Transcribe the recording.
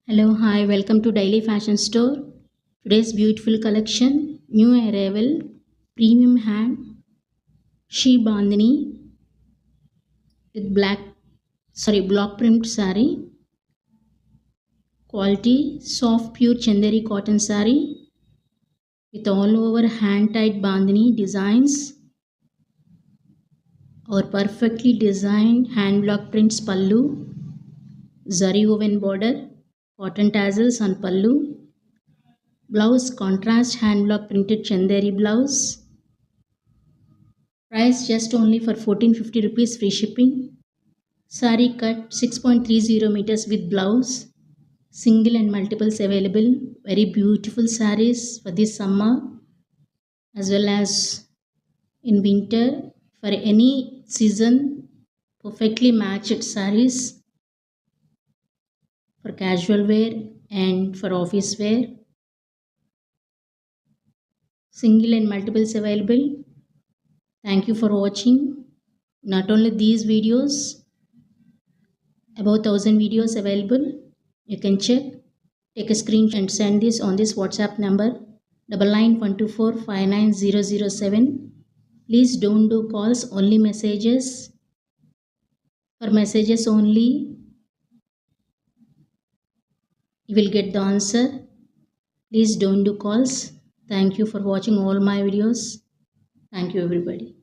Hello, hi, welcome to Daily Fashion Store. Today's beautiful collection, new arrival, premium hand, she bandhani with block print saree, quality, soft pure chanderi cotton saree with all over hand tied bandhani designs or perfectly designed hand block prints pallu, zari woven border, cotton tassels on pallu, blouse contrast hand block printed chanderi blouse. Price just only for 1450 rupees free shipping. Sari cut 6.30 meters with blouse. Single and multiples available. Very beautiful saris for this summer as well as in winter. For any season, perfectly matched saris for casual wear and for office wear. Single and multiples available. Thank you for watching. Not only these videos, about 1000 videos available. You can check, take a screenshot and send this on this WhatsApp number 9912459007. Please don't do calls, only messages. For messages only, you will get the answer. Please don't do calls. Thank you for watching all my videos. Thank you everybody.